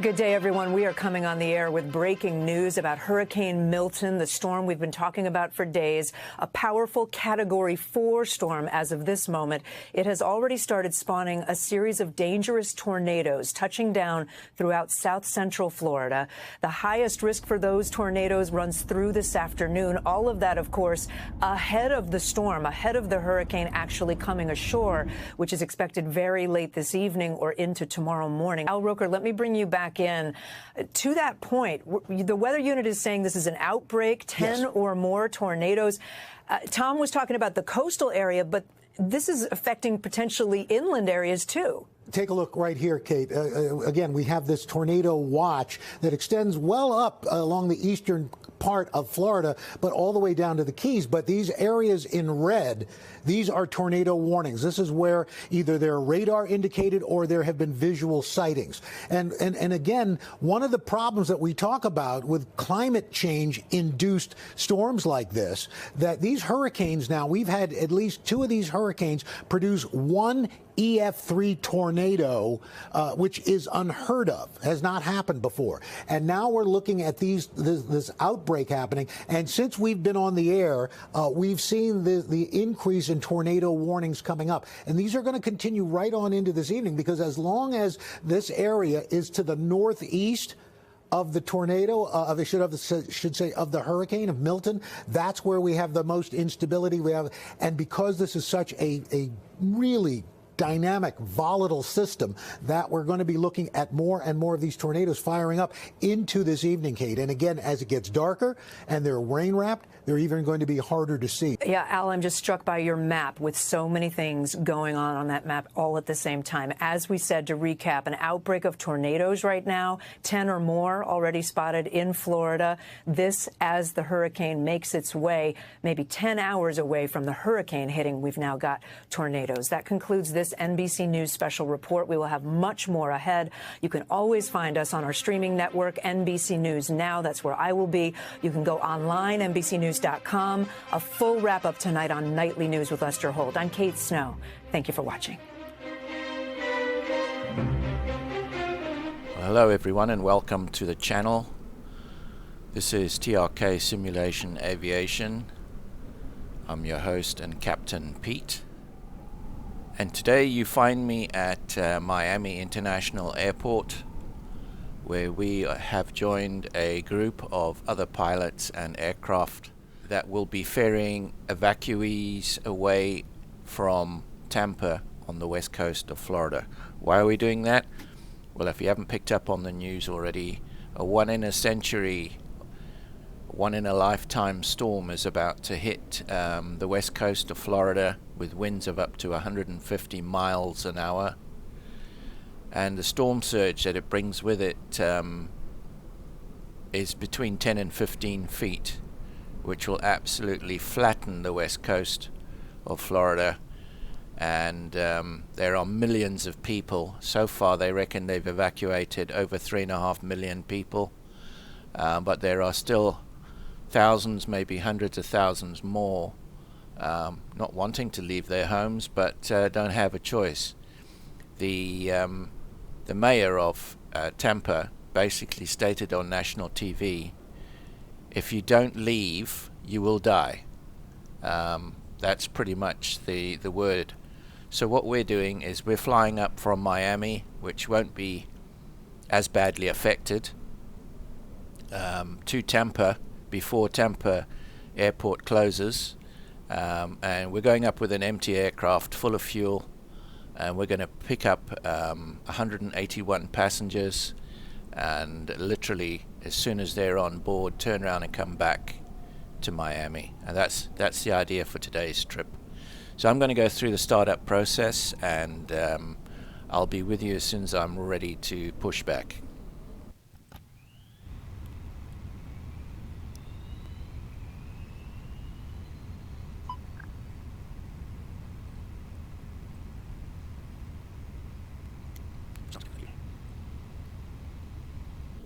Good day, everyone. We are coming on the air with breaking news about Hurricane Milton, the storm we've been talking about for days, a powerful Category 4 storm as of this moment. It has already started spawning a series of dangerous tornadoes touching down throughout south central Florida. The highest risk for those tornadoes runs through this afternoon. All of that, of course, ahead of the storm, ahead of the hurricane actually coming ashore, which is expected very late this evening or into tomorrow morning. Al Roker, let me bring you back in. To that point, the weather unit is saying this is an outbreak, 10 or more tornadoes. Tom was talking about the coastal area, but this is affecting potentially inland areas, too. Take a look right here, Kate. Again, we have this tornado watch that extends well up along the eastern part of Florida, but all the way down to the Keys. But these areas in red, these are tornado warnings. This is where either they're radar indicated or there have been visual sightings. And again, one of the problems that we talk about with climate change induced storms like this, that these hurricanes now, we've had at least 2 of these hurricanes produce one EF3 tornado, which is unheard of, has not happened before. And now we're looking at this outbreak happening. And since we've been on the air, we've seen the increase in tornado warnings coming up. And these are going to continue right on into this evening, because as long as this area is to the northeast of the tornado, of the hurricane of Milton, that's where we have the most instability. And because this is such a really dynamic, volatile system, that we're going to be looking at more and more of these tornadoes firing up into this evening, Kate. And again, as it gets darker and they're rain wrapped, they're even going to be harder to see. Yeah, Al, I'm just struck by your map with so many things going on that map all at the same time. As we said, to recap, an outbreak of tornadoes right now, 10 or more already spotted in Florida. This as the hurricane makes its way, maybe 10 hours away from the hurricane hitting, we've now got tornadoes. That concludes this NBC News special report. We will have much more ahead. You can always find us on our streaming network, NBC News Now. That's where I will be. You can go online, NBCnews.com. A full wrap-up tonight on Nightly News with Lester Holt. I'm Kate Snow. Thank you for watching. Well, hello, everyone, and welcome to the channel. This is TRK Simulation Aviation. I'm your host and Captain Pete. And today you find me at Miami International Airport, where we have joined a group of other pilots and aircraft that will be ferrying evacuees away from Tampa on the west coast of Florida. Why are we doing that? Well, if you haven't picked up on the news already, a one-in-a-century, one-in-a-lifetime storm is about to hit the west coast of Florida with winds of up to 150 miles an hour. And the storm surge that it brings with it is between 10 and 15 feet, which will absolutely flatten the west coast of Florida. And there are millions of people. So far, they reckon they've evacuated over 3.5 million people. But there are still thousands, maybe hundreds of thousands more not wanting to leave their homes, but don't have a choice. The mayor of Tampa basically stated on national TV, if you don't leave, you will die. That's pretty much the word. So what we're doing is we're flying up from Miami, which won't be as badly affected, to Tampa before Tampa airport closes. And we're going up with an empty aircraft full of fuel, and we're going to pick up 181 passengers, and literally as soon as they're on board, turn around and come back to Miami. And that's the idea for today's trip. So I'm going to go through the startup process, and I'll be with you as soon as I'm ready to push back.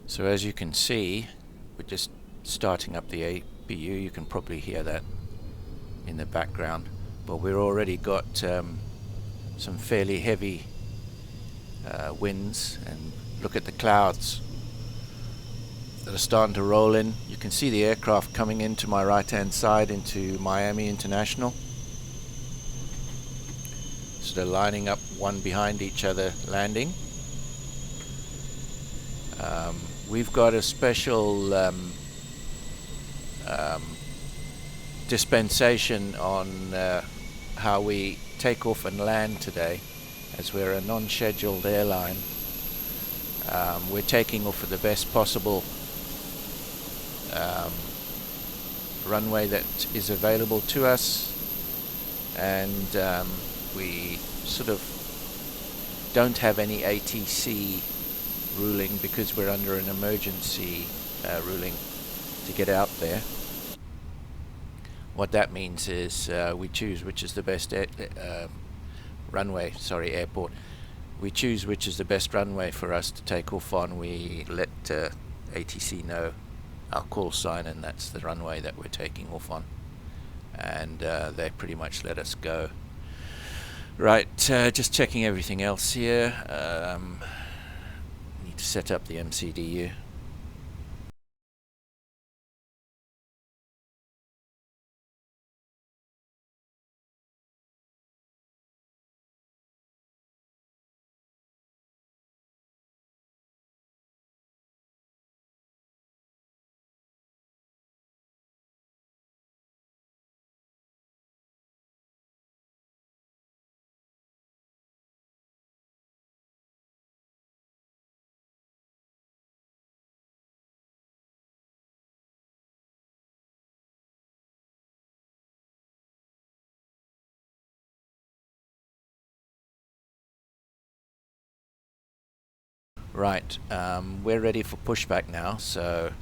So as you can see, we're just starting up the APU. You can probably hear that in the background, but we've already got some fairly heavy winds and look at the clouds that are starting to roll in. You can see the aircraft coming into my right hand side into Miami International. So they're lining up one behind each other, landing. We've got a special dispensation on how we take off and land today, as we're a non-scheduled airline. We're taking off at the best possible runway that is available to us, and we sort of don't have any ATC ruling because we're under an emergency ruling to get out there. What that means is we choose which is the best airport. We choose which is the best runway for us to take off on. We let ATC know our call sign, and that's the runway that we're taking off on. And they pretty much let us go. Right, just checking everything else here. Need to set up the MCDU. Right, we're ready for pushback now, so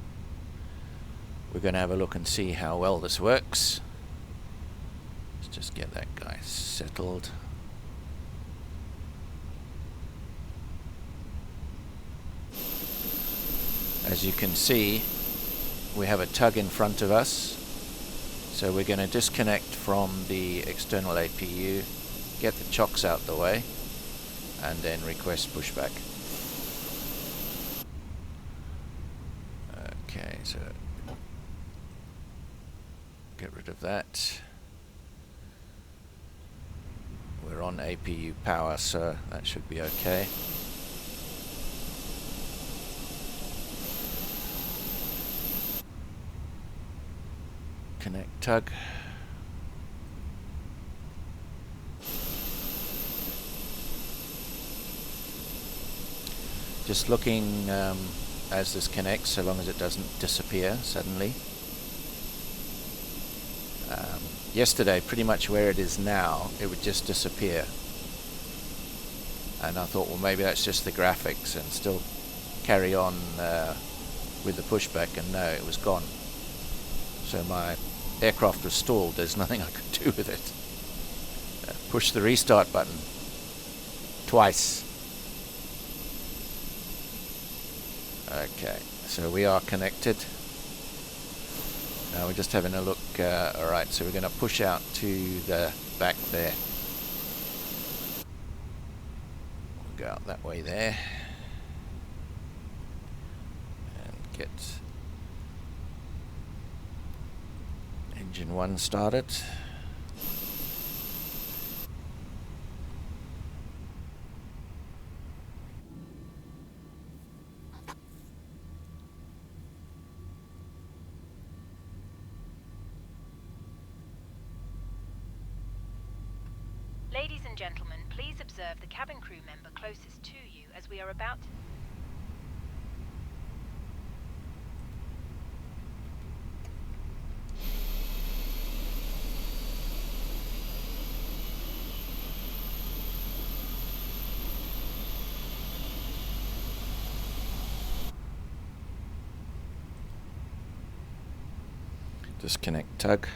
we're going to have a look and see how well this works. Let's just get that guy settled. As you can see, we have a tug in front of us, so we're going to disconnect from the external APU, get the chocks out the way, and then request pushback. Okay, so get rid of that. We're on APU power, so that should be okay. Connect tug. Just looking as this connects, so long as it doesn't disappear suddenly. Yesterday, pretty much where it is now, it would just disappear. And I thought, well, maybe that's just the graphics, and still carry on with the pushback, and no, it was gone. So my aircraft was stalled. There's nothing I could do with it. Push the restart button twice. Okay, so we are connected. Now we're just having a look. Alright, so we're going to push out to the back there. We'll go out that way there. And get engine 1 started. Ladies and gentlemen, please observe the cabin crew member closest to you as we are about to... Disconnect tug.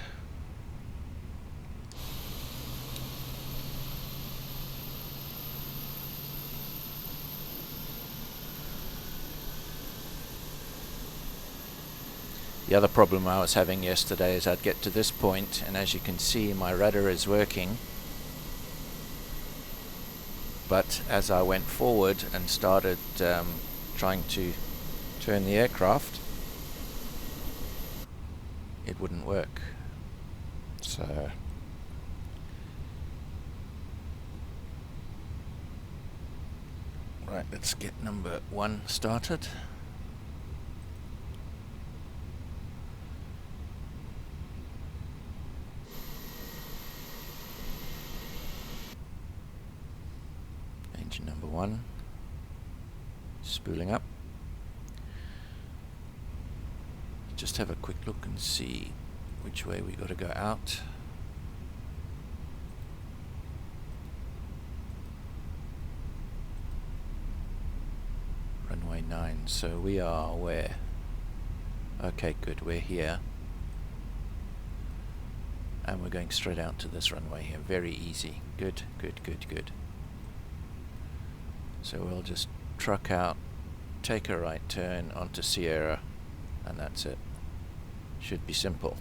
The other problem I was having yesterday is I'd get to this point, and as you can see, my rudder is working. But as I went forward and started trying to turn the aircraft, it wouldn't work. So right, let's get number 1 started. Engine number 1 spooling up. Just have a quick look and see which way we got to go out. Runway 9, so we are where? Okay, good, we're here. And we're going straight out to this runway here. Very easy. Good, good, good, good. So we'll just truck out, take a right turn onto Sierra, and that's it. Should be simple,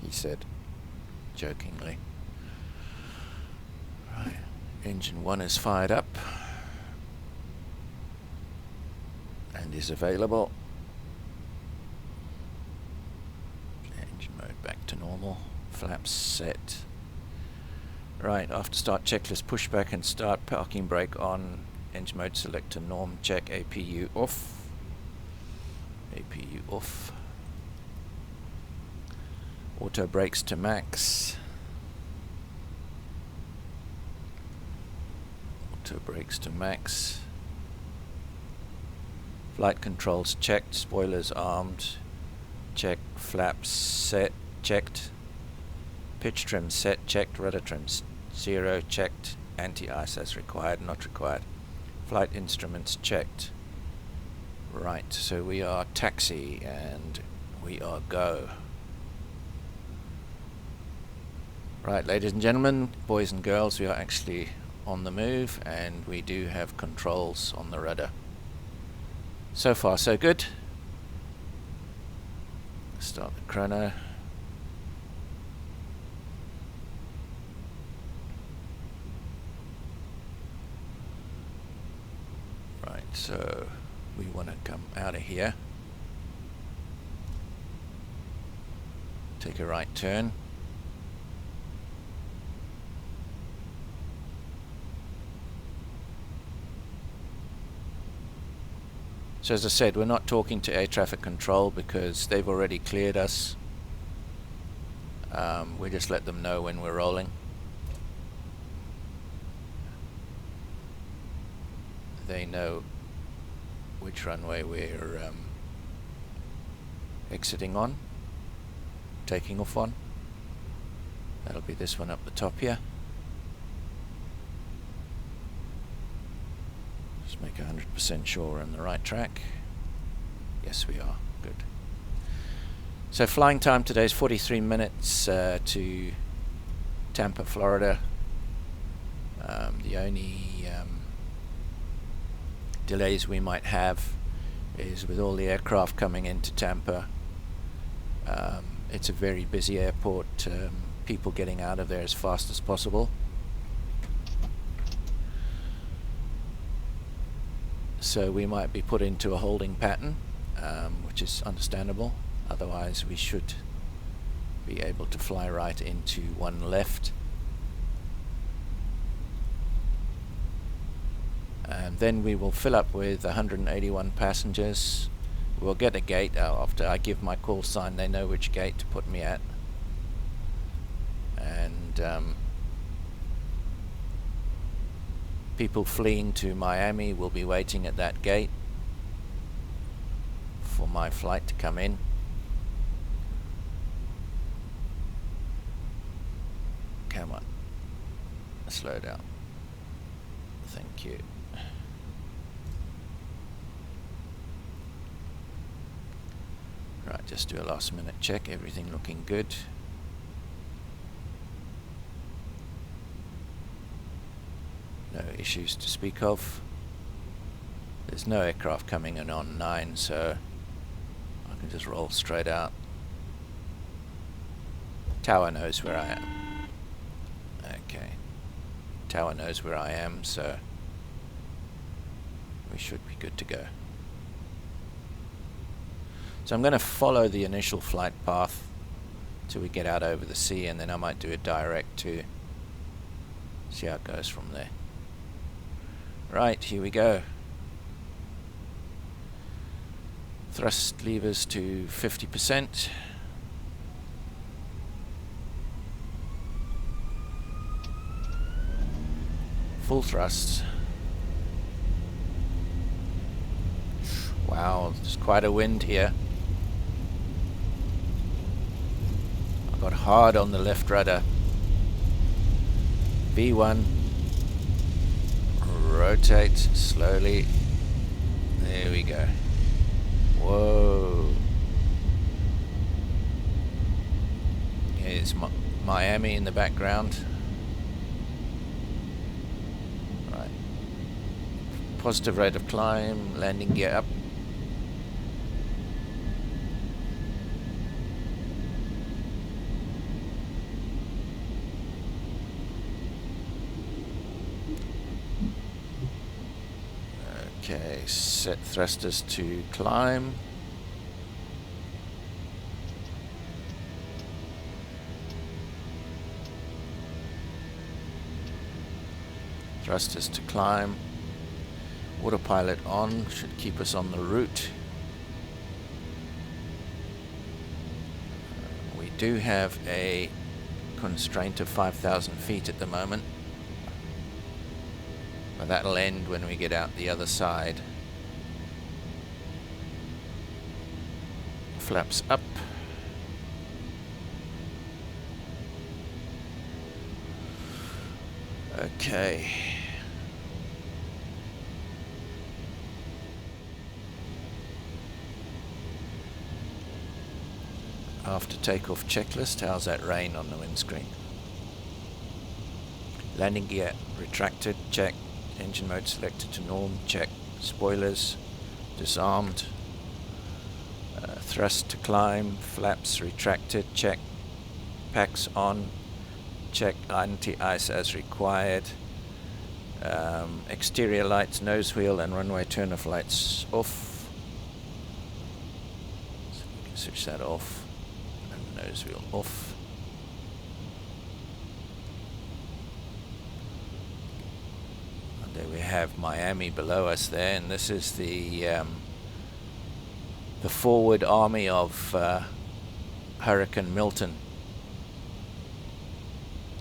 he said, jokingly. Right. Engine 1 is fired up and is available. Engine mode back to normal. Flaps set. Right, after start checklist, pushback and start, parking brake on, engine mode selector, norm check, APU off. APU off. Auto brakes to max. Auto brakes to max. Flight controls checked, spoilers armed, checked, flaps set, checked. Pitch trim set, checked, rudder trims 0, checked, anti-ice as required, not required. Flight instruments checked. Right, so we are taxi and we are go. Right, ladies and gentlemen, boys and girls, we are actually on the move and we do have controls on the rudder. So far so good. Start the chrono. Right, so we want to come out of here. Take a right turn. So as I said, we're not talking to air traffic control because they've already cleared us. We just let them know when we're rolling. They know which runway we're exiting on, taking off on. That'll be this one up the top here. Just make 100% sure we're on the right track. Yes, we are. Good. So flying time today is 43 minutes to Tampa, Florida. The only delays we might have is with all the aircraft coming into Tampa. It's a very busy airport. People getting out of there as fast as possible. So we might be put into a holding pattern, which is understandable. Otherwise we should be able to fly right into one left. And then we will fill up with 181 passengers. We'll get a gate after I give my call sign. They know which gate to put me at. And people fleeing to Miami will be waiting at that gate for my flight to come in. Come on, slow down. Thank you. Right, just do a last minute check. Everything looking good. No issues to speak of. There's no aircraft coming in on 9, so I can just roll straight out. Tower knows where I am. Okay. Tower knows where I am, so we should be good to go. So I'm going to follow the initial flight path till we get out over the sea, and then I might do a direct to see how it goes from there. Right, here we go. Thrust levers to 50%. Full thrust. Wow, there's quite a wind here. I got hard on the left rudder. V1. Rotate slowly. There we go. Whoa. Here's Miami in the background. Right. Positive rate of climb, landing gear up. Okay, set thrusters to climb. Thrusters to climb. Autopilot on, should keep us on the route. We do have a constraint of 5,000 feet at the moment. But that'll end when we get out the other side. Flaps up. Okay. After takeoff checklist, how's that rain on the windscreen? Landing gear retracted, check. Engine mode selected to norm, check. Spoilers disarmed. Thrust to climb, flaps retracted, check. Packs on, check. Anti-ice as required. Exterior lights, nose wheel and runway turn-off lights off. So we can switch that off. And nose wheel off. There we have Miami below us there, and this is the forward army of Hurricane Milton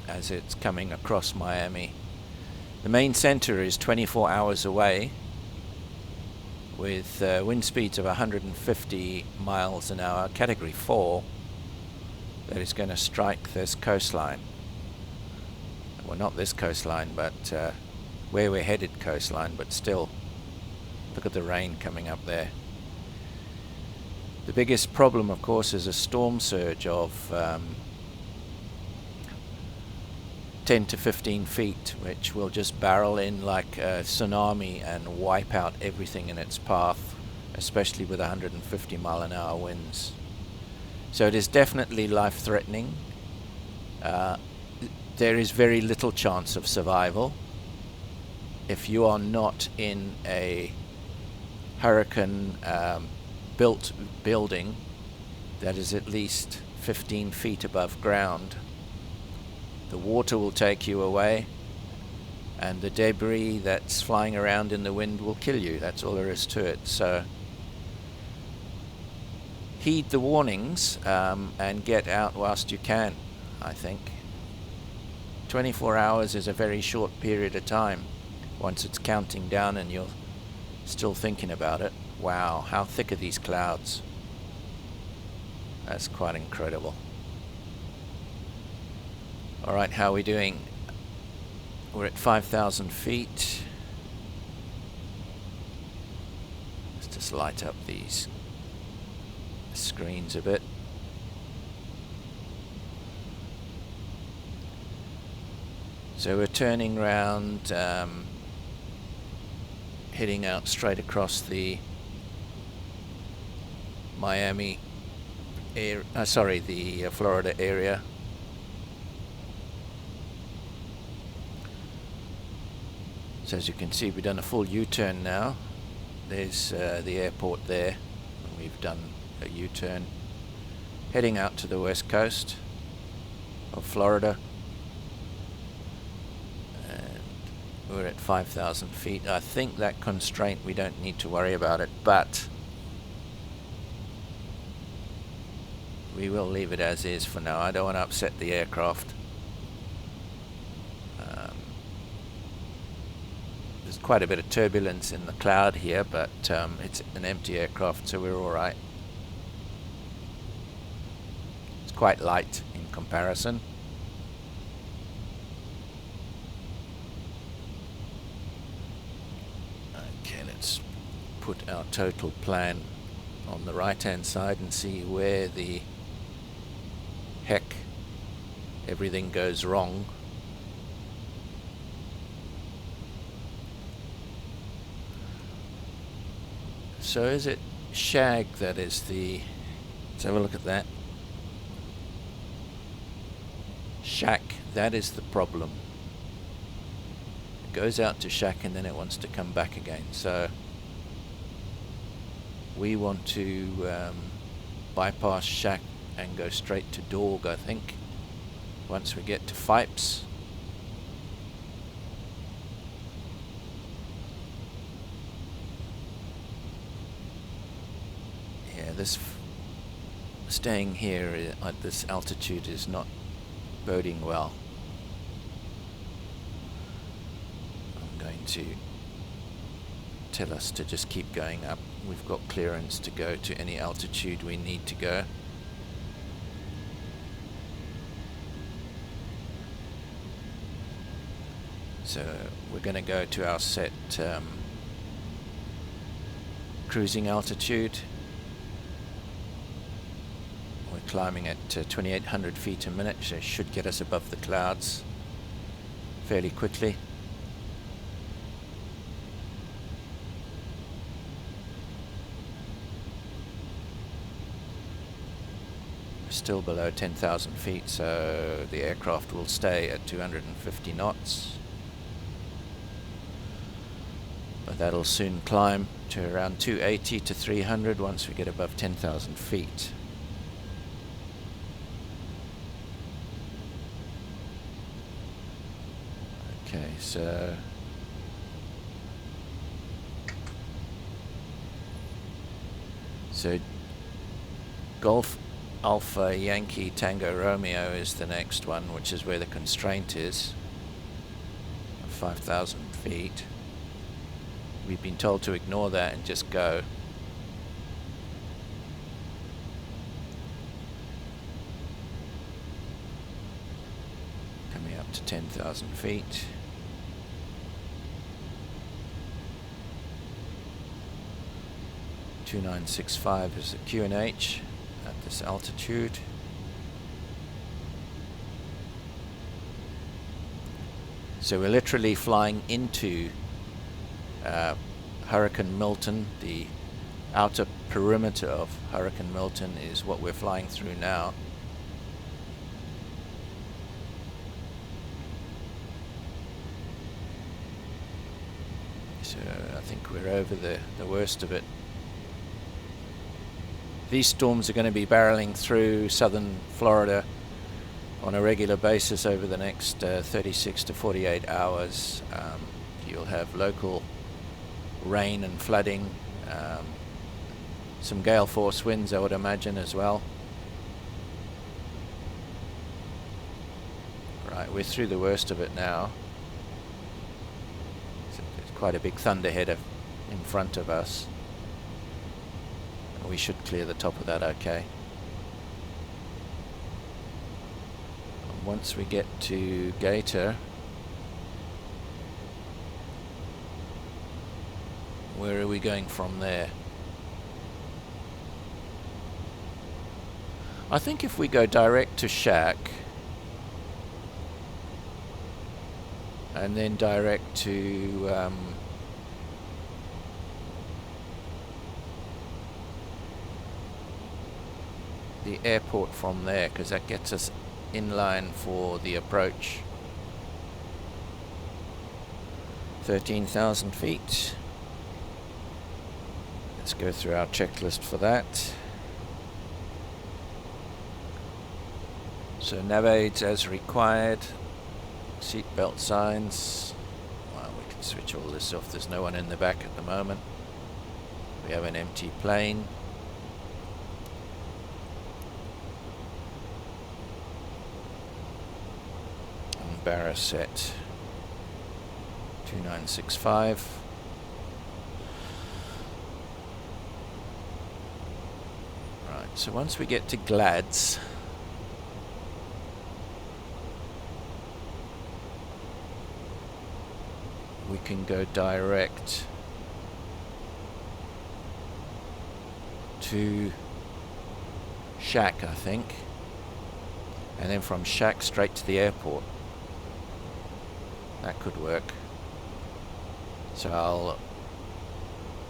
as it's coming across Miami. The main center is 24 hours away with wind speeds of 150 miles an hour, category 4, that is going to strike this coastline. Well, not this coastline, but where we're headed coastline, but still, look at the rain coming up there. The biggest problem, of course, is a storm surge of 10 to 15 feet, which will just barrel in like a tsunami and wipe out everything in its path, especially with 150 mile an hour winds. So it is definitely life-threatening. There is very little chance of survival if you are not in a hurricane built building that is at least 15 feet above ground. The water will take you away, and the debris that's flying around in the wind will kill you. That's all there is to it. So heed the warnings and get out whilst you can, I think. 24 hours is a very short period of time once it's counting down and you're still thinking about it. Wow, how thick are these clouds? That's quite incredible. Alright, how are we doing? We're at 5,000 feet. Let's just light up these screens a bit. So we're turning round, heading out straight across the Miami area, the Florida area. So as you can see, we've done a full U-turn now. there's the airport there. We've done a U-turn heading out to the west coast of Florida, and we're at 5,000 feet. I think that constraint, we don't need to worry about it, but we will leave it as is for now. I don't want to upset the aircraft. There's quite a bit of turbulence in the cloud here, but it's an empty aircraft, so we're all right. It's quite light in comparison. Okay, let's put our total plan on the right hand side and see where the heck everything goes wrong. So is it shag that is the... Let's have a look at that. Shack, that is the problem. It goes out to shack and then it wants to come back again. So we want to bypass shack and go straight to dog, I think, once we get to Fipes. Yeah, this staying here at this altitude is not boding well. I'm going to tell us to just keep going up. We've got clearance to go to any altitude we need to go. So we're going to go to our set cruising altitude. We're climbing at 2,800 feet a minute, so it should get us above the clouds fairly quickly. We're still below 10,000 feet, so the aircraft will stay at 250 knots. But that'll soon climb to around 280 to 300 once we get above 10,000 feet. Okay, so Golf Alpha Yankee Tango Romeo is the next one, which is where the constraint is, 5,000 feet. We've been told to ignore that and just go. Coming up to 10,000 feet. (2965) is the QNH at this altitude. So we're literally flying into Hurricane Milton. The outer perimeter of Hurricane Milton is what we're flying through now. So I think we're over the worst of it. These storms are going to be barreling through southern Florida on a regular basis over the next 36 to 48 hours. You'll have local rain and flooding, some gale force winds, I would imagine, as well. Right, we're through the worst of it now. So there's quite a big thunderhead in front of us. We should clear the top of that okay. And once we get to Gator, where are we going from there? I think if we go direct to Shack and then direct to the airport from there, because that gets us in line for the approach. 13,000 feet. Let's go through our checklist for that. So nav aids as required, seatbelt signs. Well, we can switch all this off. There's no one in the back at the moment. We have an empty plane. And Barra set 2965. Right, so once we get to GLADS, we can go direct to Shack, I think, and then from Shack straight to the airport. That could work. So I'll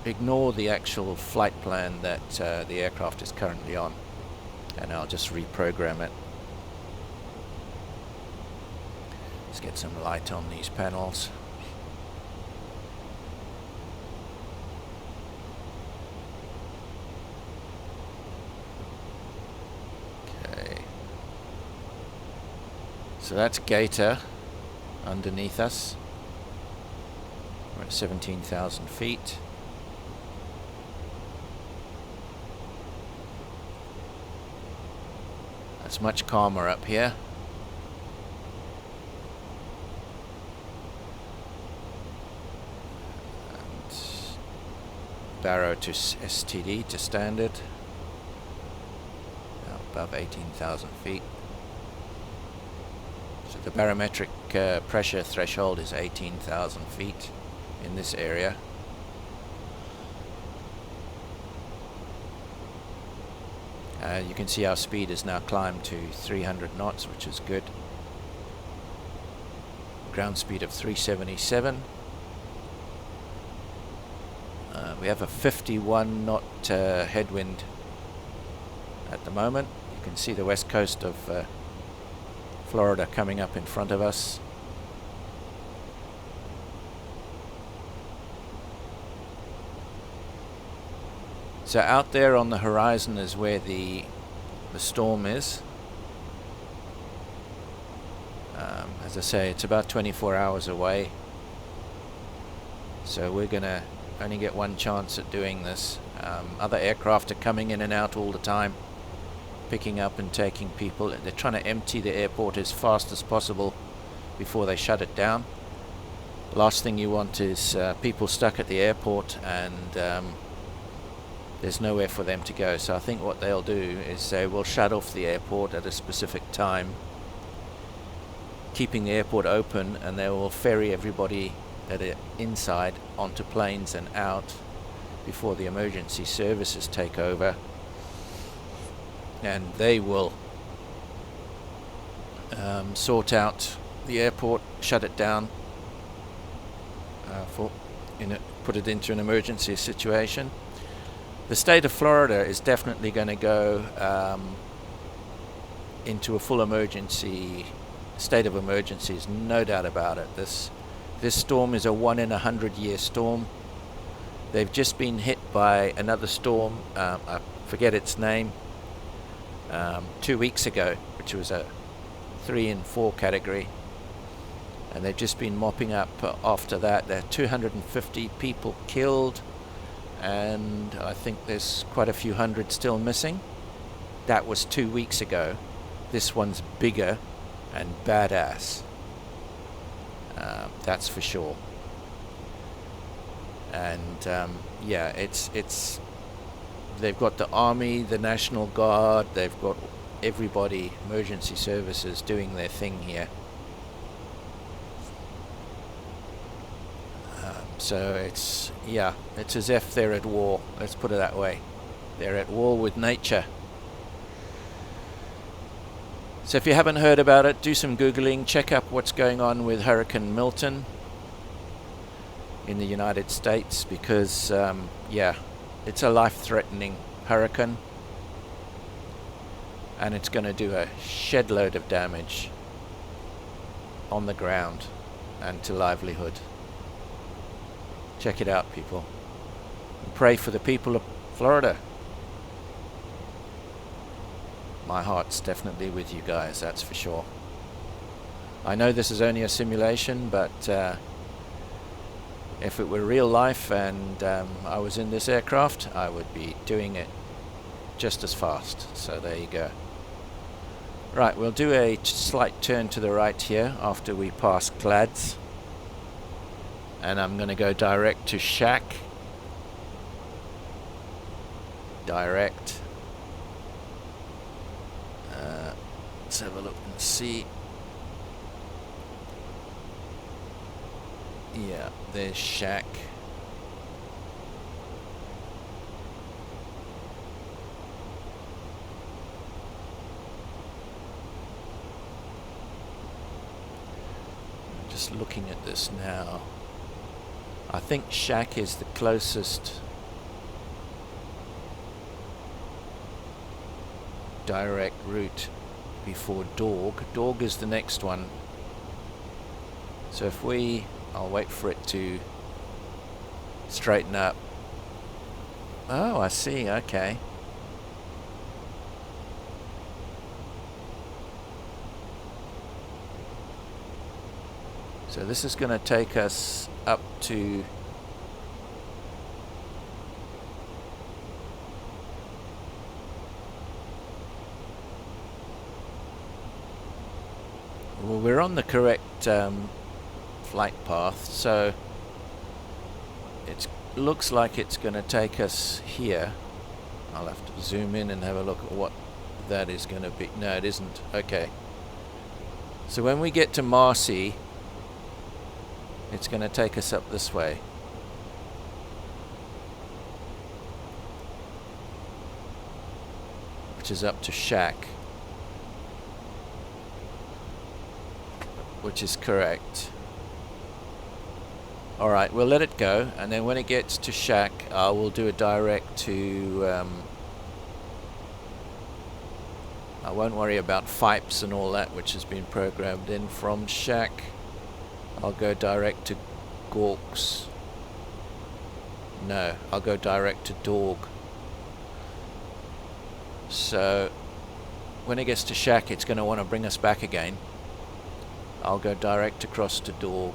ignore the actual flight plan that the aircraft is currently on, and I'll just reprogram it. Let's get some light on these panels. So that's Gator underneath us. We're at 17,000 feet. That's much calmer up here. And Barrow to STD to standard. Now above 18,000 feet. So the barometric pressure threshold is 18,000 feet in this area. You can see our speed has now climbed to 300 knots, which is good. Ground speed of 377. We have a 51 knot headwind at the moment. You can see the west coast of Florida coming up in front of us. So out there on the horizon is where the storm is. As I say, it's about 24 hours away. So we're gonna only get one chance at doing this. Other aircraft are coming in and out all the time, picking up and taking people. They're trying to empty the airport as fast as possible before they shut it down. Last thing you want is people stuck at the airport and there's nowhere for them to go. So I think what they'll do is they will shut off the airport at a specific time, keeping the airport open, and they will ferry everybody that are inside onto planes and out before the emergency services take over, and they will sort out the airport, shut it down, put it into an emergency situation. The state of Florida is definitely going to go into a full emergency, state of emergencies, no doubt about it. This storm is a 1 in 100 year storm. They've just been hit by another storm, I forget its name, 2 weeks ago, which was a 3 and 4 category, and they've just been mopping up after that. There are 250 people killed, and I think there's quite a few hundred still missing. That was 2 weeks ago. This one's bigger and badass, that's for sure. And yeah, it's they've got the Army, the National Guard, they've got everybody, emergency services doing their thing here. So it's as if they're at war, let's put it that way. They're at war with nature. So if you haven't heard about it, do some Googling, check up what's going on with Hurricane Milton in the United States, because yeah, it's a life-threatening hurricane, and it's going to do a shed load of damage on the ground and to livelihood. Check it out, people. Pray for the people of Florida. My heart's definitely with you guys, that's for sure. I know this is only a simulation, but if it were real life and I was in this aircraft, I would be doing it just as fast. So there you go. Right, we'll do a slight turn to the right here after we pass Glads. And I'm going to go direct to Shack. Direct. Let's have a look and see. Yeah, there's Shack. I'm just looking at this now. I think Shack is the closest direct route before Dorg. Dorg is the next one. So if we... I'll wait for it to straighten up. Oh, I see. Okay. So this is going to take us up to well, we're on the correct flight path, so it looks like it's going to take us here. I'll have to zoom in and have a look at what that is going to be. No, it isn't. Okay. So when we get to Marcy, it's going to take us up this way. Which is up to Shack. Which is correct. Alright, we'll let it go, and then when it gets to Shack, we'll do a direct to... I won't worry about FIPES and all that, which has been programmed in from Shack. I'll go direct to Gorks. No, I'll go direct to Dorg. So, when it gets to Shack, it's going to want to bring us back again. I'll go direct across to Dorg,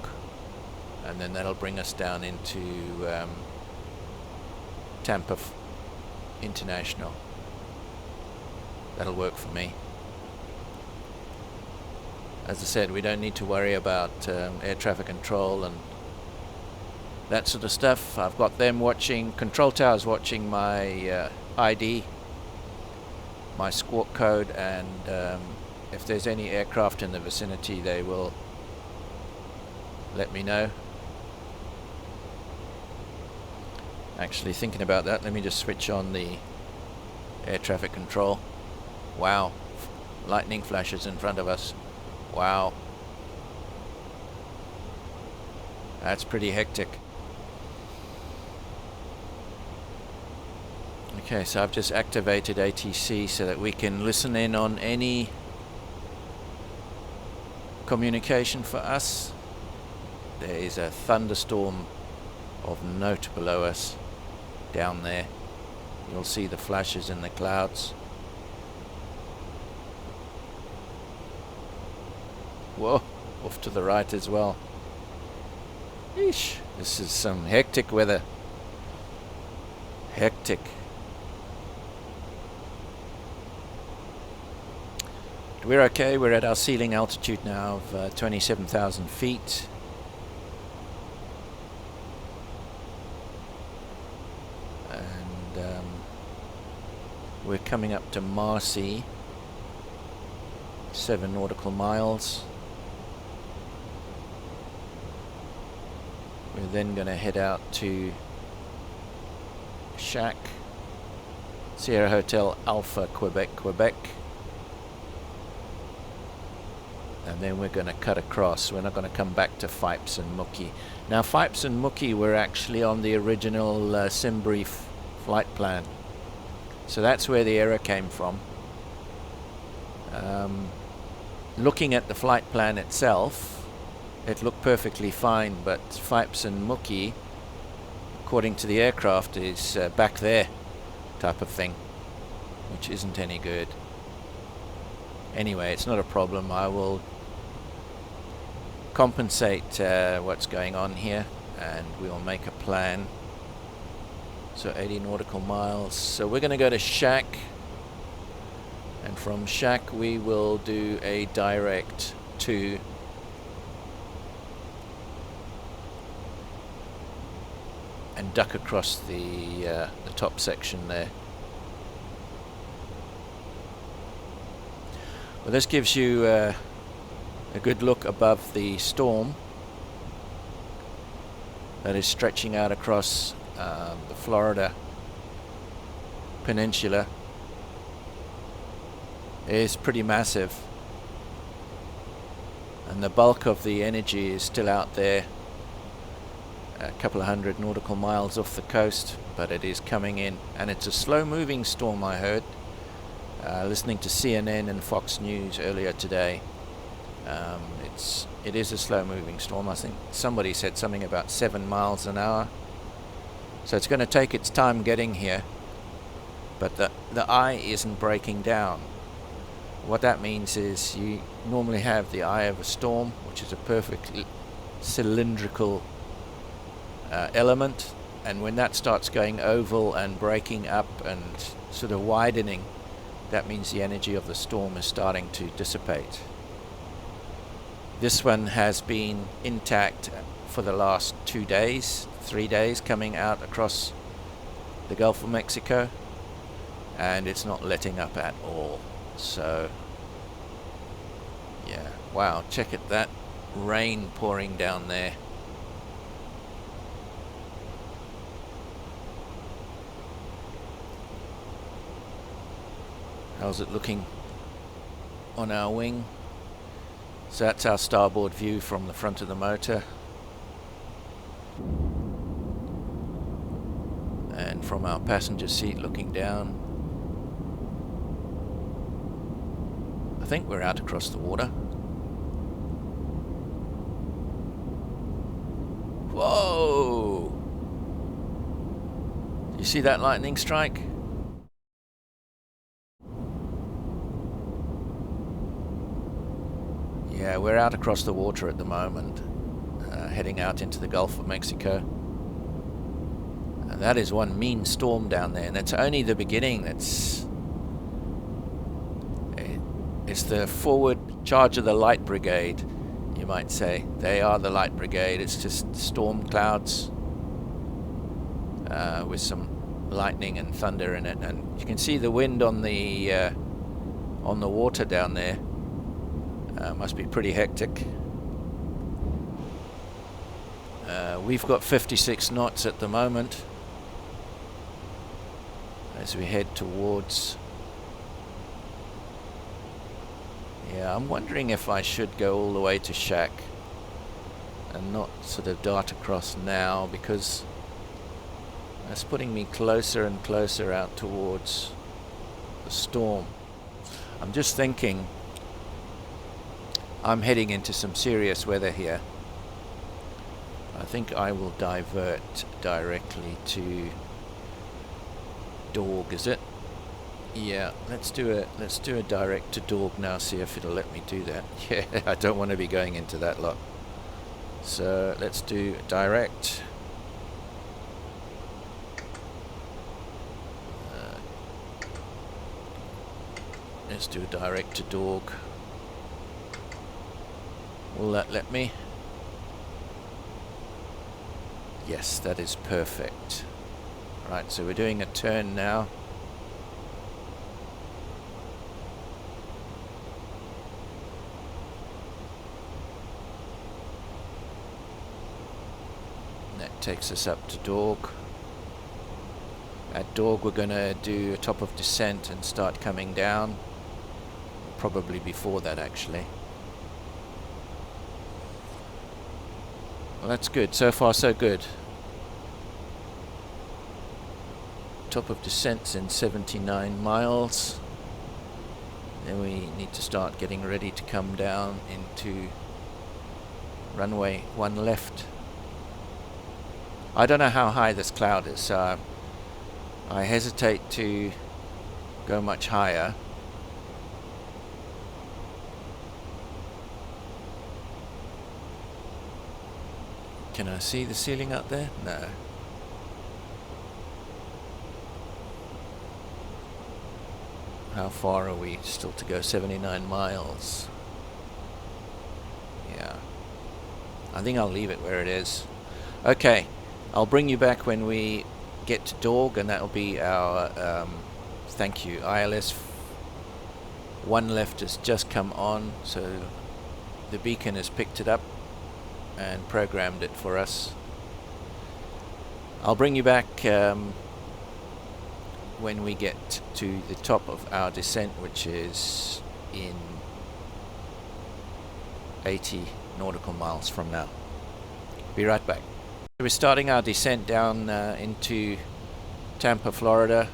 and then that'll bring us down into Tampa International. That'll work for me. As I said, we don't need to worry about air traffic control and that sort of stuff. I've got them watching, control towers watching my ID, my squawk code, and if there's any aircraft in the vicinity, they will let me know. Actually, thinking about that, let me just switch on the air traffic control. Wow, lightning flashes in front of us. Wow, that's pretty hectic. Okay, so I've just activated ATC so that we can listen in on any communication for us. There is a thunderstorm of note below us down there. You'll see the flashes in the clouds. Whoa, off to the right as well. Eesh, this is some hectic weather. Hectic. We're okay. We're at our ceiling altitude now of 27,000 feet. And we're coming up to Marcy, 7 nautical miles. We're then going to head out to Shack, Sierra Hotel Alpha, Quebec, Quebec. And then we're going to cut across. We're not going to come back to Fipes and Mookie. Now, Fipes and Mookie were actually on the original SimBrief flight plan. So that's where the error came from. Looking at the flight plan itself, it looked perfectly fine, but Fipes and Mookie according to the aircraft, is back there type of thing, which isn't any good. Anyway, it's not a problem. I will compensate what's going on here, and we'll make a plan. So 80 nautical miles. So we're going to go to Shack, and from Shack we will do a direct to and duck across the top section there. Well, this gives you a good look above the storm that is stretching out across the Florida peninsula. It is pretty massive, and the bulk of the energy is still out there, a couple of hundred nautical miles off the coast, but it is coming in, and it's a slow-moving storm. I heard, listening to CNN and Fox News earlier today. It is a slow-moving storm. I think somebody said something about 7 miles an hour. So it's going to take its time getting here, but the eye isn't breaking down. What that means is you normally have the eye of a storm, which is a perfectly cylindrical element, and when that starts going oval and breaking up and sort of widening, that means the energy of the storm is starting to dissipate. This one has been intact for the last 2 days, 3 days, coming out across the Gulf of Mexico, and it's not letting up at all. So yeah, wow, check it, that rain pouring down there. How's it looking on our wing? So that's our starboard view from the front of the motor, and from our passenger seat looking down. I think we're out across the water. Whoa! Do you see that lightning strike? Yeah, we're out across the water at the moment, heading out into the Gulf of Mexico. And that is one mean storm down there, and it's only the beginning. It's the forward charge of the light brigade, you might say. They are the light brigade. It's just storm clouds with some lightning and thunder in it, and you can see the wind on the water down there. Must be pretty hectic. We've got 56 knots at the moment as we head towards. Yeah, I'm wondering if I should go all the way to Shack and not sort of dart across now, because that's putting me closer and closer out towards the storm. I'm just thinking I'm heading into some serious weather here. I think I will divert directly to Dorg, is it? Yeah, let's do a direct to Dorg now, see if it'll let me do that. Yeah, I don't want to be going into that lot. So let's do direct. Let's do a direct to Dorg. Will that let me? Yes, that is perfect. Right, so we're doing a turn now. That takes us up to Dorg. At Dorg we're going to do a top of descent and start coming down. Probably before that, actually. Well, that's good. So far, so good. Top of descent's in 79 miles. Then we need to start getting ready to come down into runway 1 left. I don't know how high this cloud is, so I hesitate to go much higher. Can I see the ceiling up there? No. How far are we still to go? 79 miles. Yeah. I think I'll leave it where it is. Okay. I'll bring you back when we get to Dorg, and that'll be our thank you. ILS 1 left has just come on, so the beacon has picked it up and programmed it for us. I'll bring you back when we get to the top of our descent, which is in 80 nautical miles from now. Be right back. We're starting our descent down into Tampa, Florida.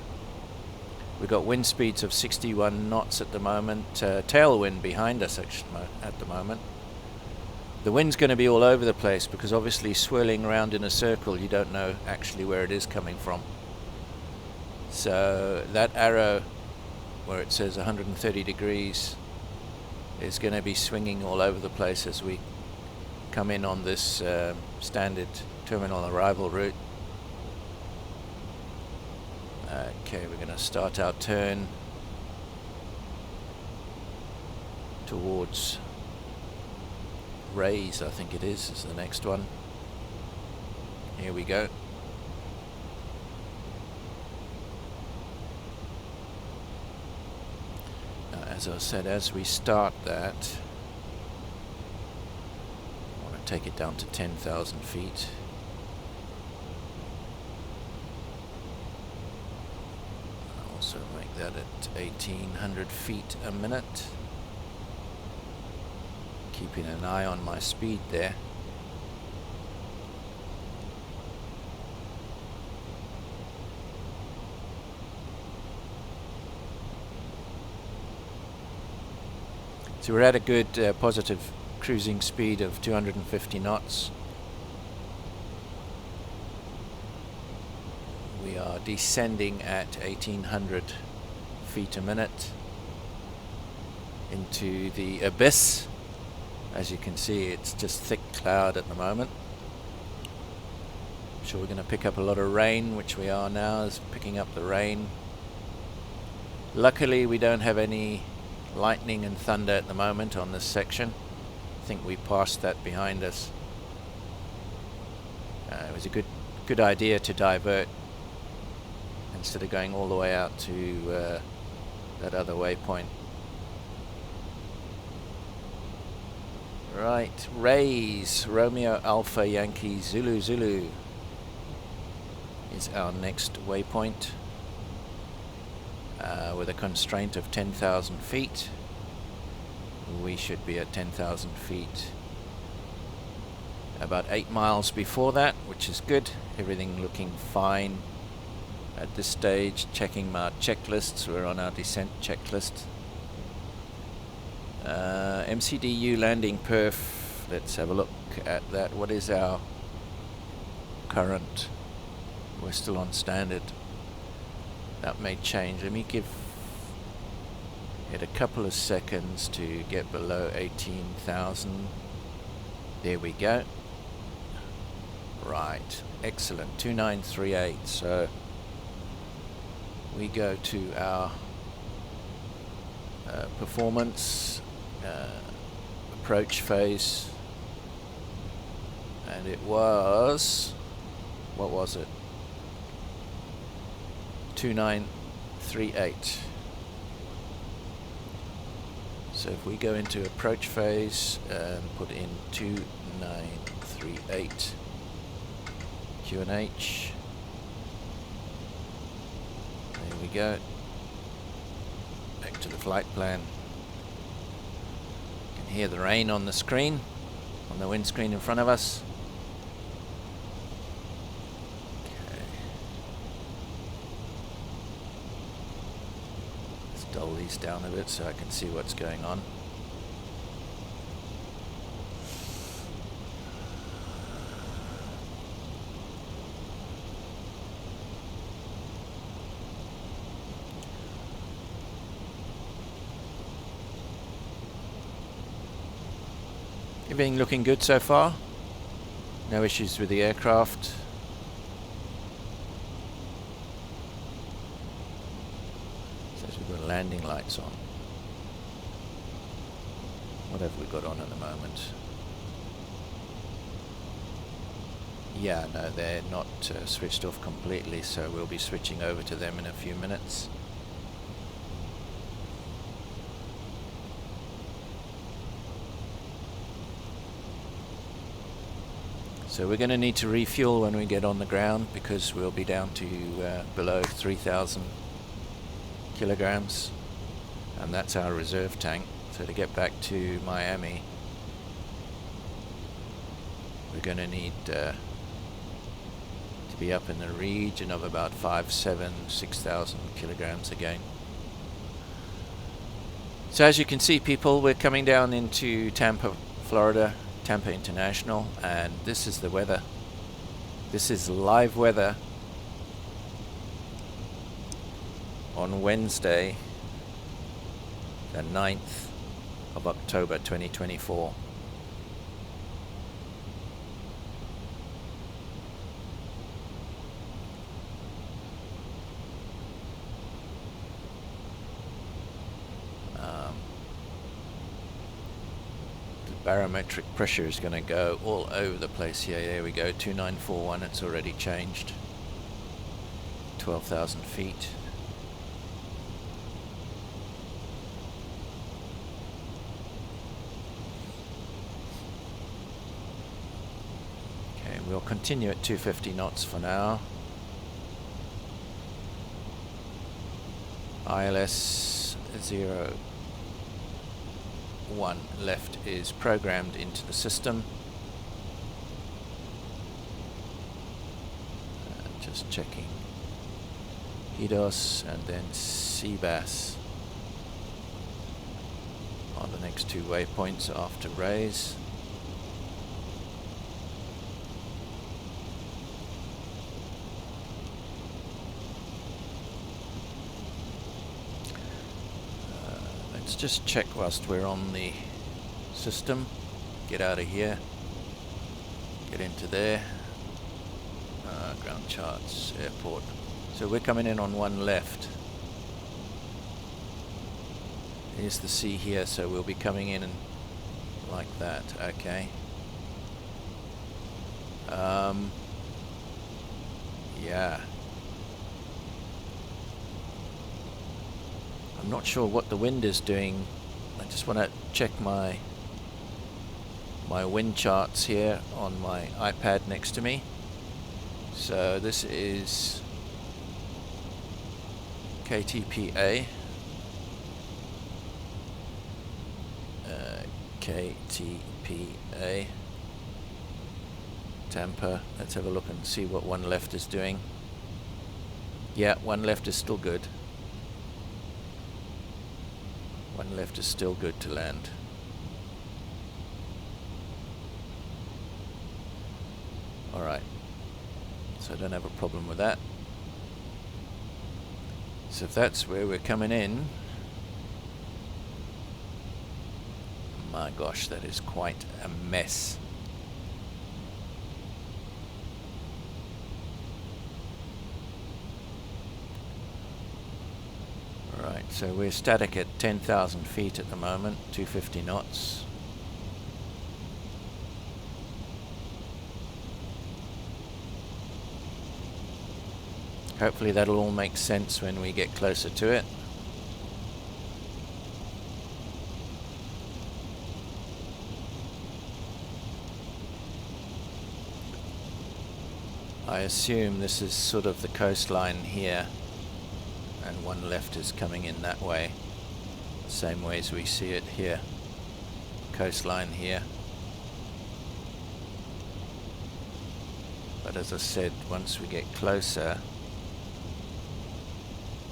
We've got wind speeds of 61 knots at the moment, tailwind behind us actually at the moment. The wind's going to be all over the place because obviously swirling around in a circle, you don't know actually where it is coming from. So that arrow where it says 130 degrees is going to be swinging all over the place as we come in on this standard terminal arrival route. Okay, we're going to start our turn towards Rays, I think it is the next one. Here we go. Now, as I said, as we start that, I want to take it down to 10,000 feet. I'll also make that at 1,800 feet a minute. Keeping an eye on my speed there. So we're at a good positive cruising speed of 250 knots. We are descending at 1,800 feet a minute into the abyss. As you can see, it's just thick cloud at the moment. I'm sure we're going to pick up a lot of rain, which we are now, is picking up the rain. Luckily, we don't have any lightning and thunder at the moment on this section. I think we passed that behind us. It was a good idea to divert instead of going all the way out to that other waypoint. Right, Rays, Romeo Alpha Yankee Zulu Zulu is our next waypoint with a constraint of 10,000 feet. We should be at 10,000 feet about 8 miles before that, which is good. Everything looking fine at this stage. Checking my checklists, we're on our descent checklist. MCDU landing perf, let's have a look at that. What is our current? We're still on standard. That may change. Let me give it a couple of seconds to get below 18,000. There we go. Right, excellent. 2938. So we go to our performance approach phase, and it was, what was it, 2938. So if we go into approach phase and put in 2938 QNH, there we go. Back to the flight plan. You can hear the rain on the screen, on the windscreen in front of us. Okay. Let's dull these down a bit so I can see what's going on. Everything looking good so far. No issues with the aircraft. Says we've got landing lights on. What have we got on at the moment? Yeah, no, they're not switched off completely, so we'll be switching over to them in a few minutes. So we're going to need to refuel when we get on the ground, because we'll be down to below 3,000 kilograms, and that's our reserve tank. So to get back to Miami, we're going to need to be up in the region of about 6,000 kilograms again. So as you can see, people, we're coming down into Tampa, Florida, Tampa International, and this is the weather. This is live weather on Wednesday, the 9th of October 2024. Barometric pressure is going to go all over the place here. There we go, 2941, it's already changed. 12,000 feet. Okay, we'll continue at 250 knots for now. ILS 01 left is programmed into the system. Just checking HEDOS and then CBAS are the next two waypoints after raise. Let's just check whilst we're on the system. Get out of here. Get into there. Ground charts, airport. So we're coming in on one left. Here's the sea here, so we'll be coming in and like that. Okay. Yeah. I'm not sure what the wind is doing. I just want to check my wind charts here on my iPad next to me. So this is KTPA. KTPA. Tampa. Let's have a look and see what one left is doing. Yeah, one left is still good. One left is still good to land. Alright. So I don't have a problem with that. So if that's where we're coming in, my gosh, that is quite a mess. Right, so we're static at 10,000 feet at the moment, 250 knots. Hopefully that'll all make sense when we get closer to it. I assume this is sort of the coastline here, and one left is coming in that way, same way as we see it here. Coastline here. But as I said, once we get closer,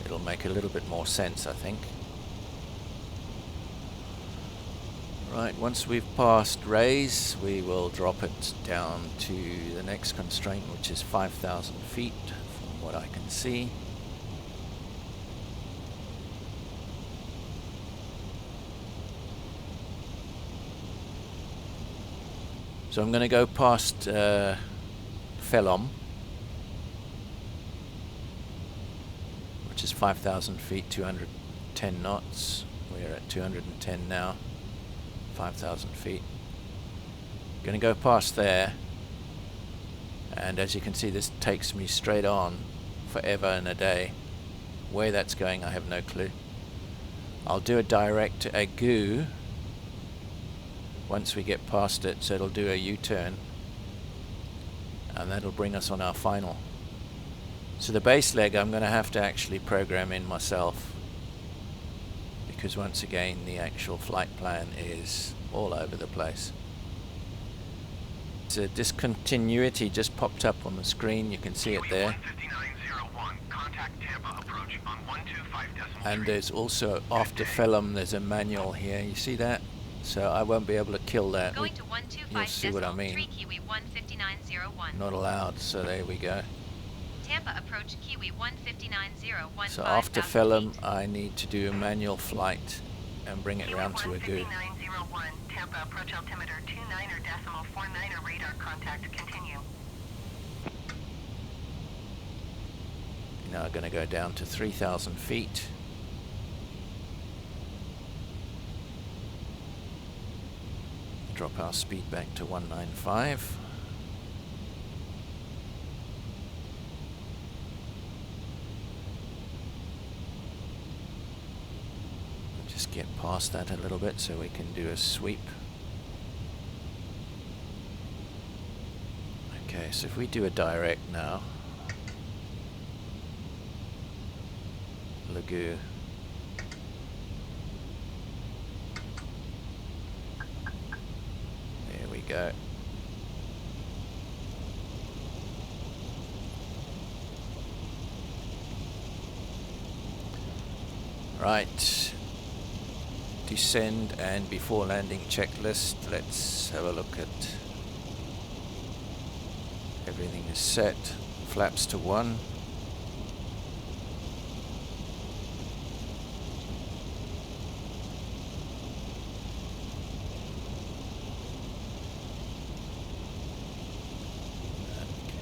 it'll make a little bit more sense, I think. Right, once we've passed raise, we will drop it down to the next constraint, which is 5,000 feet from what I can see. So I'm going to go past Felom, which is 5,000 feet, 210 knots. We're at 210 now, 5,000 feet. Going to go past there, and as you can see, this takes me straight on forever and a day. Where that's going, I have no clue. I'll do a direct to Agu once we get past it, so it'll do a U-turn, and that'll bring us on our final. So the base leg I'm going to have to actually program in myself, because once again the actual flight plan is all over the place. So discontinuity just popped up on the screen, you can see it there. And there's also after Felom, there's a manual here, you see that? So I won't be able to kill that. You'll see what I mean. Not allowed, so there we go. Tampa approach Kiwi 159.015. So after Felom, I need to do a manual flight and bring it round to Agu. Tampa approach altimeter 29.49 radar contact, continue. Now I'm going to go down to 3,000 feet. Drop our speed back to 195. Just get past that a little bit so we can do a sweep. Okay, so if we do a direct now, Lagu. There we go. Right. Descend and before landing checklist. Let's have a look at everything is set. Flaps to 1.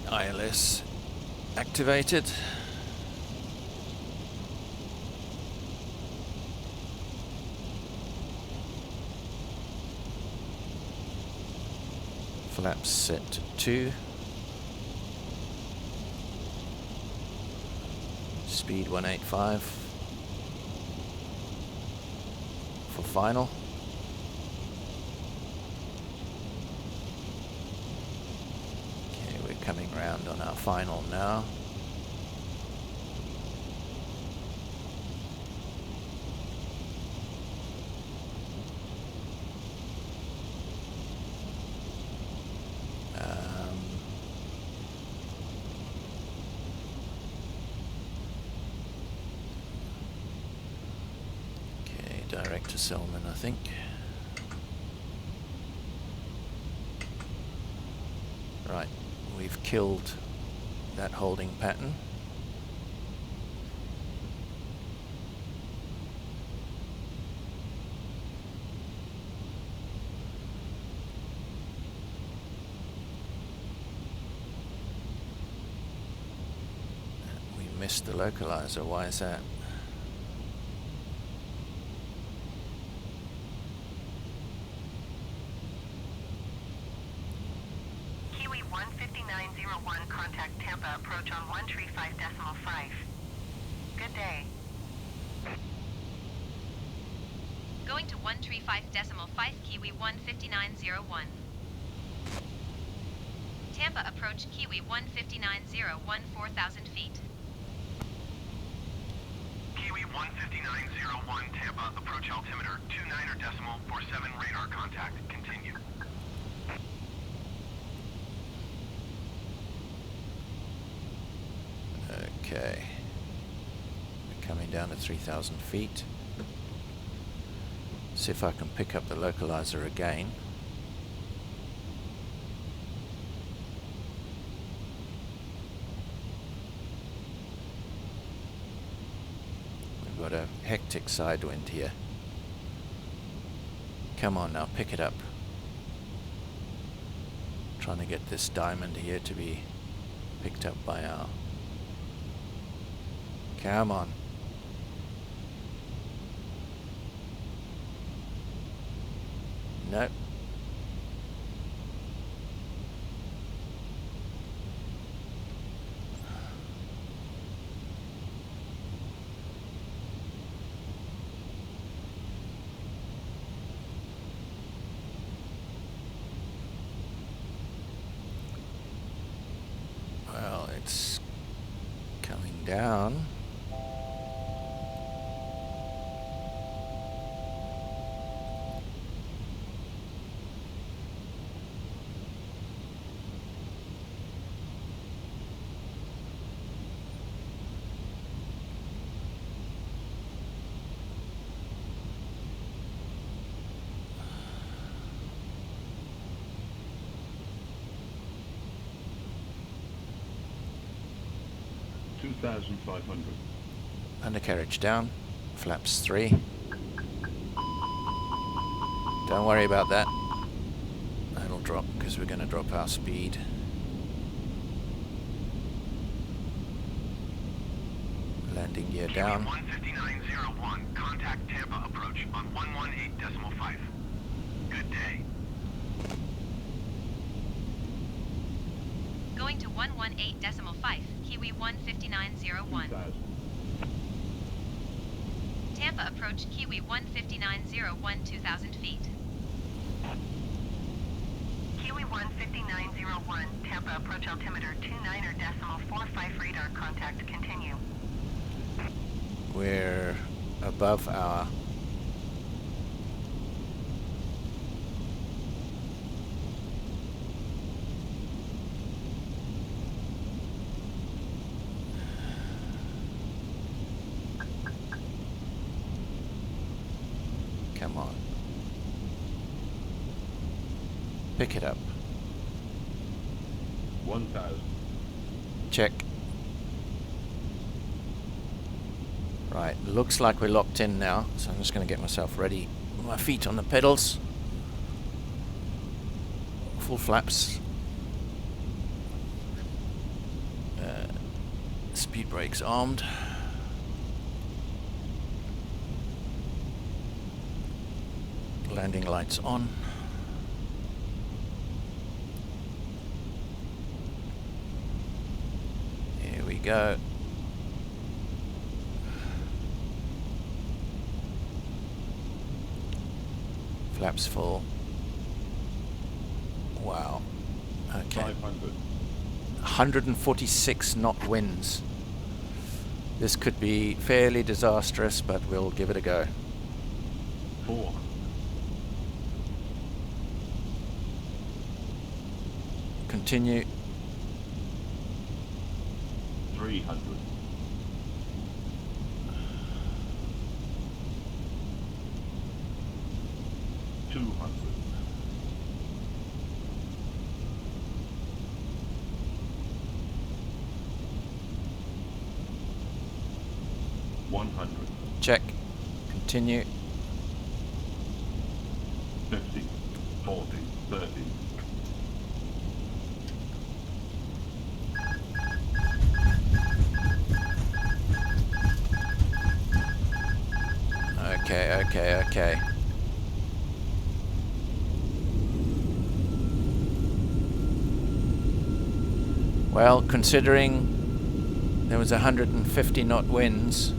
ILS activated. Flaps set to 2. Speed 185 for final. Coming round on our final now. Okay, direct to Selman, I think. Right. We've killed that holding pattern. We missed the localizer. Why is that? Contact Tampa approach on 135.5. Good day. Going to 135.5 Kiwi 159.01. Tampa approach Kiwi 159.014 4,000 feet. Kiwi 159.01 Tampa approach altimeter 29.47 radar contact. Continue. Okay, we're coming down to 3,000 feet. See if I can pick up the localizer again. We've got a hectic side wind here. Come on now, pick it up. Trying to get this diamond here to be picked up by our... Come on. Nope. Well, it's coming down. Undercarriage down, flaps 3. Don't worry about that. That'll drop because we're going to drop our speed. Landing gear down. 159.01, contact Tampa approach on 118.5. Good day. Going to 118.5, Kiwi 159.01. Tampa approach Kiwi 159.01, 2,000 feet. Kiwi 159.01, Tampa approach altimeter 29.45 radar contact, continue. We're above our come on. Pick it up. 1,000. Check. Right, looks like we're locked in now, so I'm just going to get myself ready with my feet on the pedals. Full flaps. Speed brakes armed. Landing lights on. Here we go. Flaps full. Wow. Okay. 500. 146 knot winds. This could be fairly disastrous, but we'll give it a go. 4. Continue. 300. 200. 100. Check. Continue. 50. 40. 30. Okay. Well, considering there was 150 knot winds,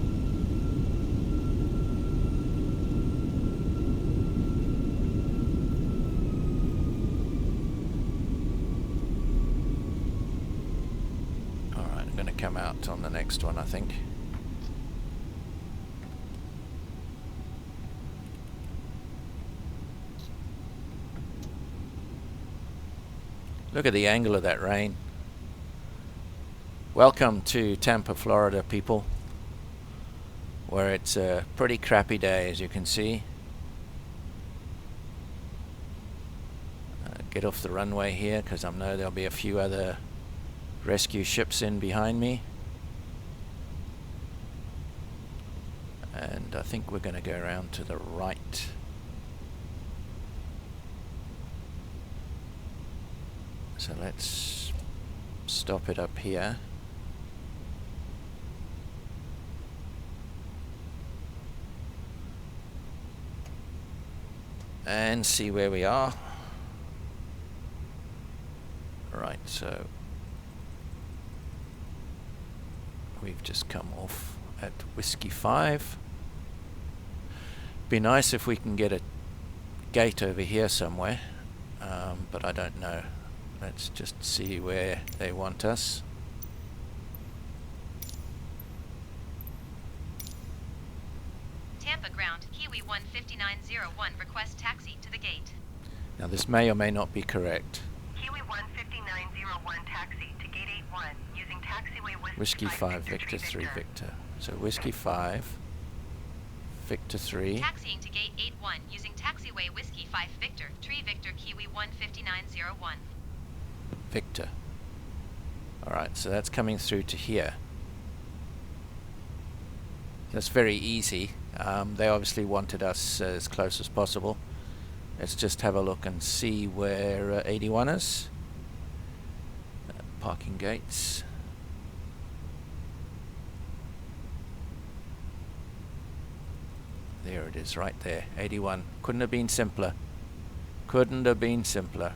alright, I'm going to come out on the next one, I think. Look at the angle of that rain. Welcome to Tampa, Florida, people, where it's a pretty crappy day, as you can see. Get off the runway here, because I know there'll be a few other rescue ships in behind me. And I think we're going to go around to the right. So let's stop it up here. And see where we are. Right, so we've just come off at Whiskey 5. Be nice if we can get a gate over here somewhere, but I don't know. Let's just see where they want us. Tampa ground, Kiwi 15901, request taxi to the gate. Now this may or may not be correct. Kiwi 15901 taxi to gate 81 using taxiway Whiskey 5, Victor 3, Victor. So Whiskey 5, Victor 3. Taxiing to gate 81 using taxiway Whiskey 5 Victor, 3 Victor Kiwi 15901. Victor. Alright, so that's coming through to here. That's very easy. They obviously wanted us as close as possible. Let's just have a look and see where 81 is. Parking gates. There it is, right there. 81. Couldn't have been simpler. Couldn't have been simpler.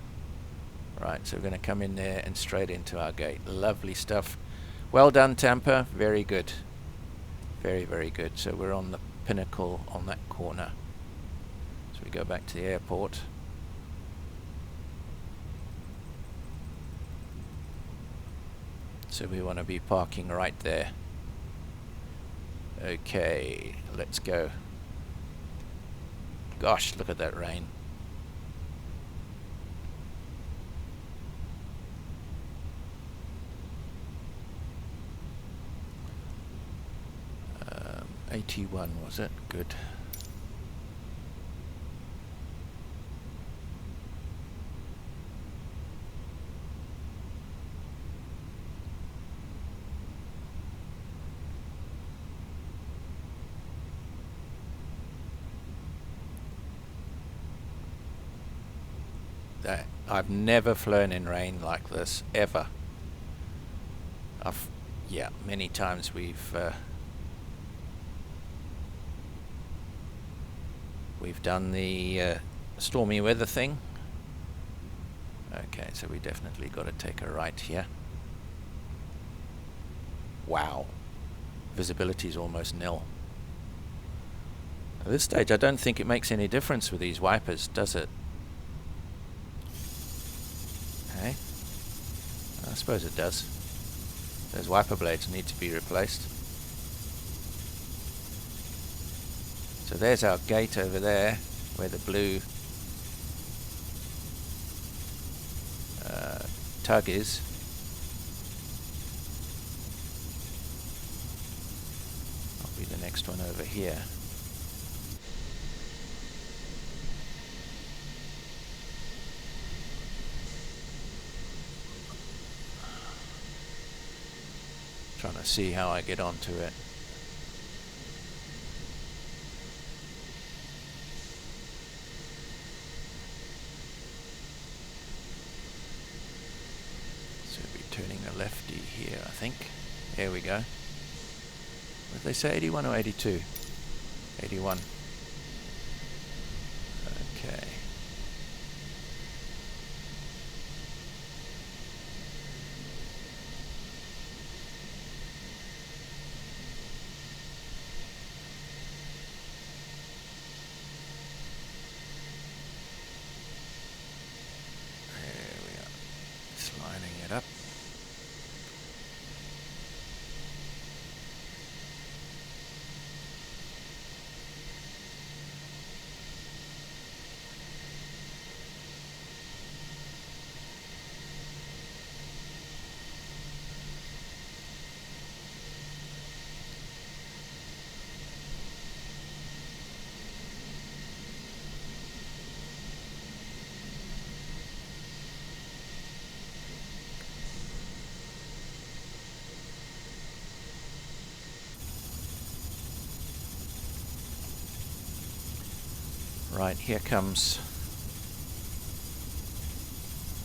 Right, so we're going to come in there and straight into our gate. Lovely stuff. Well done, Tampa. Very good. Very, very good. So we're on the pinnacle on that corner. So we go back to the airport. So we want to be parking right there. Okay, let's go. Gosh, look at that rain. AT1 was it? Good. I've never flown in rain like this ever. Yeah, many times we've done the stormy weather thing. Okay, so we definitely got to take a right here. Wow, visibility is almost nil. At this stage, I don't think it makes any difference with these wipers, does it? Okay, I suppose it does. Those wiper blades need to be replaced. So there's our gate over there, where the blue tug is. I'll be the next one over here. Trying to see how I get onto it. Turning a lefty here, I think. There we go. What did they say, 81 or 82? 81. Okay. There we are. Just lining it up. Right, here comes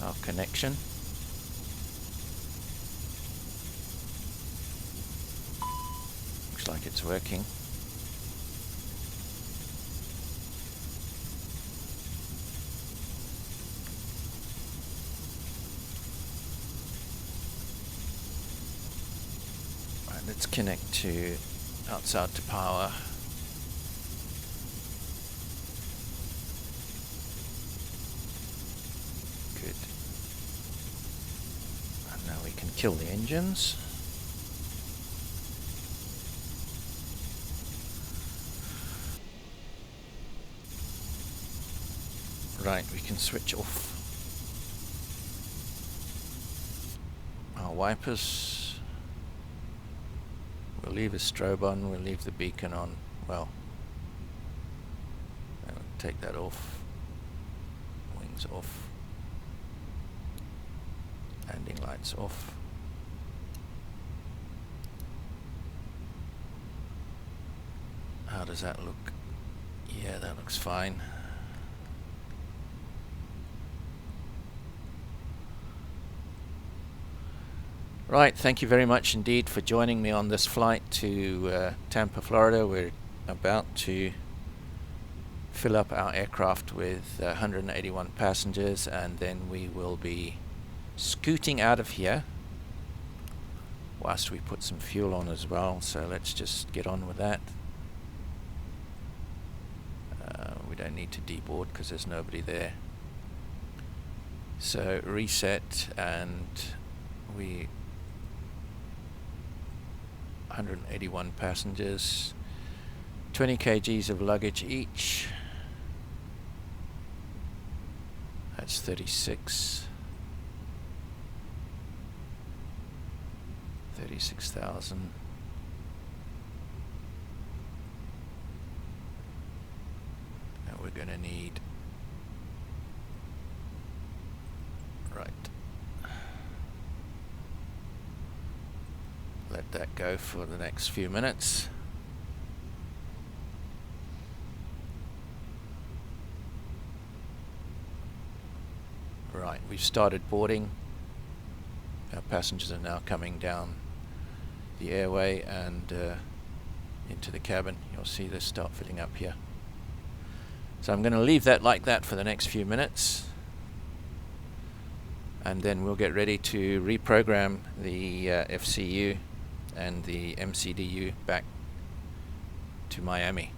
our connection. Looks like it's working. Right, let's connect to outside to power. Good. And now we can kill the engines. Right, we can switch off our wipers. We'll leave the strobe on, we'll leave the beacon on. Well, I'll take that off. Wings off. Landing lights off. How does that look? Yeah, that looks fine. Right, thank you very much indeed for joining me on this flight to Tampa, Florida. We're about to fill up our aircraft with 181 passengers, and then we will be scooting out of here whilst we put some fuel on as well. So let's just get on with that. We don't need to deboard because there's nobody there. So reset, and we 181 passengers, 20 kgs of luggage each. That's 36,000. And we're going to need, right, let that go for the next few minutes. Right, we've started boarding. Our passengers are now coming down the airway and into the cabin. You'll see this start filling up here. So I'm going to leave that like that for the next few minutes, and then we'll get ready to reprogram the FCU and the MCDU back to Miami.